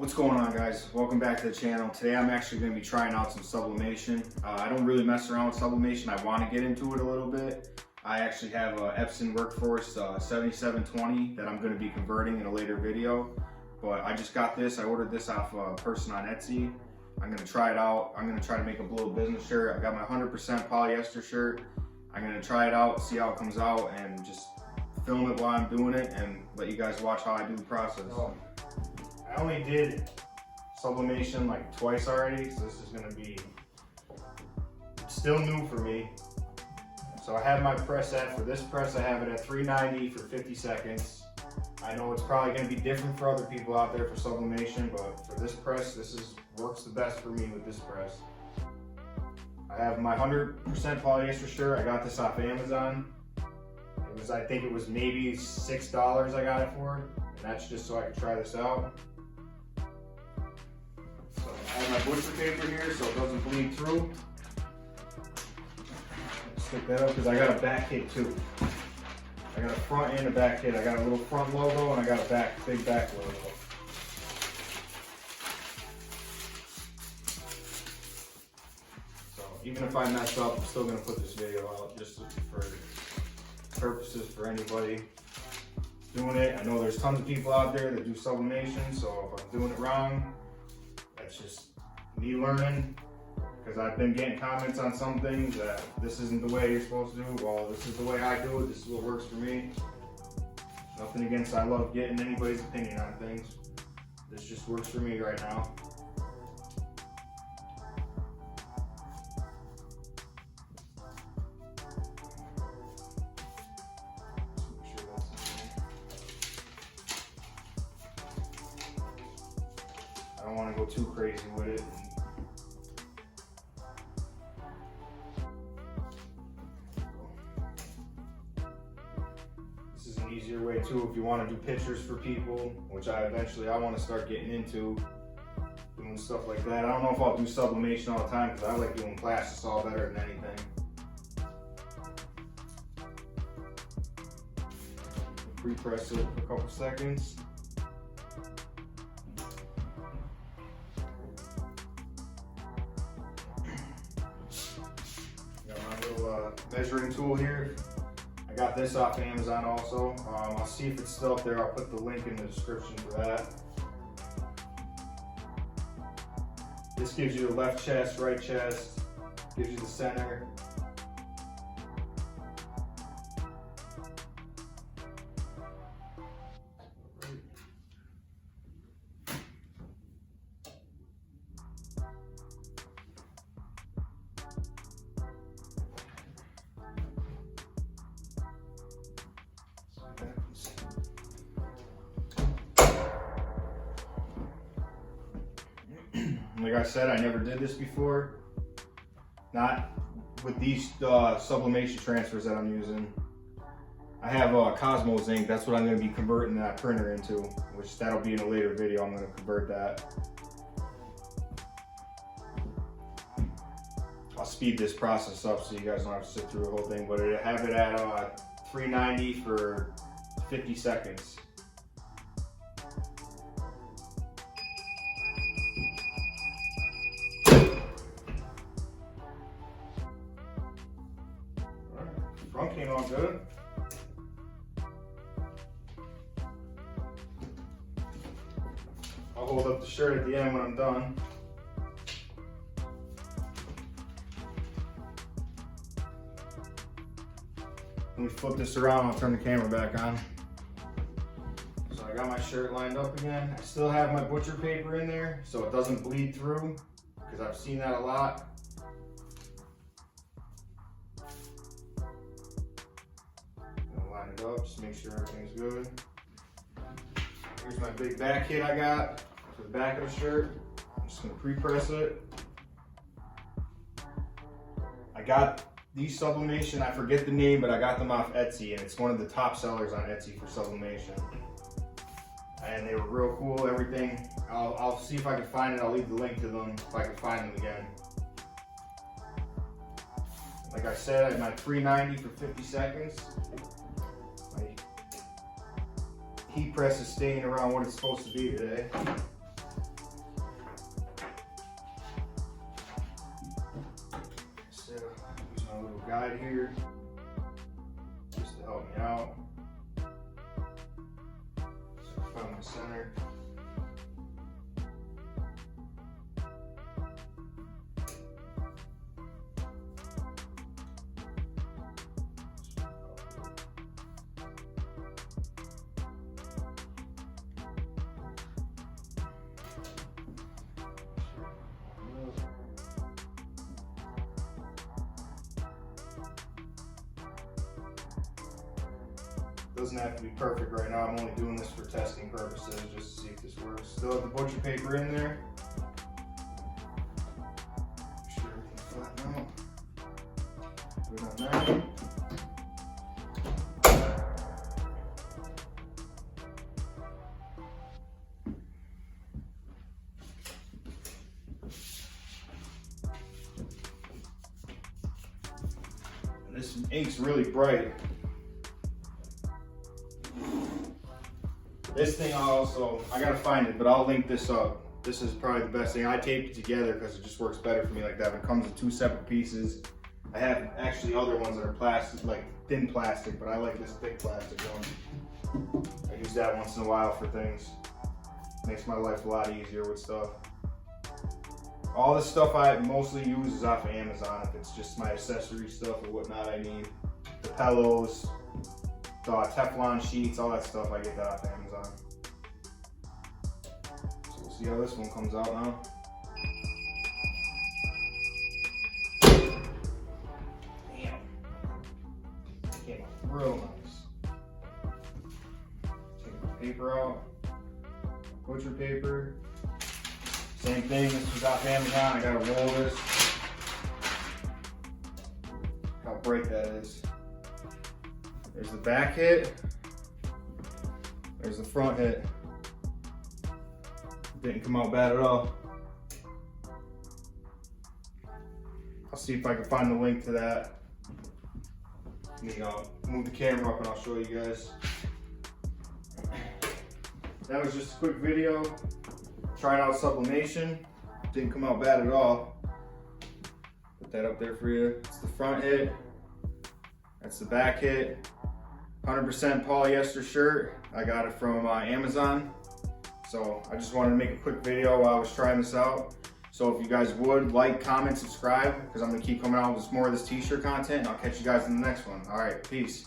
What's going on, guys? Welcome back to the channel. Today I'm actually going to be trying out some sublimation. I don't really mess around with sublimation. I want to get into it a little bit. I actually have a Epson Workforce 7720 that I'm going to be converting in a later video. But I just got this. I ordered this off a person on Etsy. I'm going to try it out. I'm going to try to make a little business shirt. I got my 100% polyester shirt. I'm going to try it out, see how it comes out, and just film it while I'm doing it and let you guys watch how I do the process. I only did sublimation like twice already, so this is going to be still new for me. So I have my press at, for this press I have it at 390 for 50 seconds. I know it's probably going to be different for other people out there for sublimation, but for this press, works the best for me with this press. I have my 100% polyester shirt. I got this off Amazon. I think it was maybe $6 I got it for, and that's just so I could try this out. So I have my butcher paper here so it doesn't bleed through. Stick that up because I got a back kit too. I got a front and a back kit. I got a little front logo and I got a big back logo. So even if I mess up, I'm still going to put this video out just for purposes for anybody doing it. I know there's tons of people out there that do sublimation, so if I'm doing it wrong, that's just me learning, because I've been getting comments on some things that this isn't the way you're supposed to do. Well, this is the way I do it. This is what works for me. Nothing against, I love getting anybody's opinion on things. This just works for me right now. I don't want to go too crazy with it. This is an easier way too if you want to do pictures for people, which I want to start getting into, doing stuff like that. I don't know if I'll do sublimation all the time because I like doing plastisol better than anything. Pre-press it for a couple seconds. Measuring tool here. I got this off Amazon also. I'll see if it's still up there. I'll put the link in the description for that. This gives you the left chest, right chest, gives you the center. Like I said, I never did this before. Not with these sublimation transfers that I'm using. I have Cosmos ink. That's what I'm going to be converting that printer into, which that'll be in a later video. I'm going to convert that. I'll speed this process up so you guys don't have to sit through the whole thing, but I have it at 390 for 50 seconds. Front came out good. I'll hold up the shirt at the end when I'm done. Let me flip this around, I'll turn the camera back on. So I got my shirt lined up again. I still have my butcher paper in there so it doesn't bleed through, because I've seen that a lot. Line it up, just make sure everything's good. Here's my big back kit I got for the back of the shirt. I'm just gonna pre-press it. I got these sublimation, I forget the name, but I got them off Etsy, and it's one of the top sellers on Etsy for sublimation. And they were real cool, everything. I'll see if I can find it. I'll leave the link to them if I can find them again. Like I said, I had my 390 for 50 seconds. My heat press is staying around what it's supposed to be today. side here, just to help me out. So find my center. Doesn't have to be perfect right now. I'm only doing this for testing purposes, just to see if this works. Still have the butcher paper in there. Make sure everything's flattened out. Put it on there. And this ink's really bright. This thing I gotta find it, but I'll link this up. This is probably the best thing. I taped it together because it just works better for me like that. It comes in 2 separate pieces. I have actually other ones that are plastic, like thin plastic, but I like this thick plastic one. I use that once in a while for things. Makes my life a lot easier with stuff. All the stuff I mostly use is off of Amazon. If it's just my accessory stuff or whatnot I need. The pillows, Teflon sheets, all that stuff, I get that off of Amazon. So we'll see how this one comes out now. Damn. Came out real nice. Take the paper out. Butcher paper. Same thing, this was off Amazon. I gotta roll this. Look how bright that is. There's the back hit. There's the front hit. Didn't come out bad at all. I'll see if I can find the link to that. I'll move the camera up and I'll show you guys. That was just a quick video. Trying out sublimation. Didn't come out bad at all. Put that up there for you. It's the front hit. That's the back hit. 100% polyester shirt. I got it from Amazon. So I just wanted to make a quick video while I was trying this out. So if you guys would like, comment, subscribe, because I'm gonna keep coming out with more of this t-shirt content, and I'll catch you guys in the next one. All right, peace.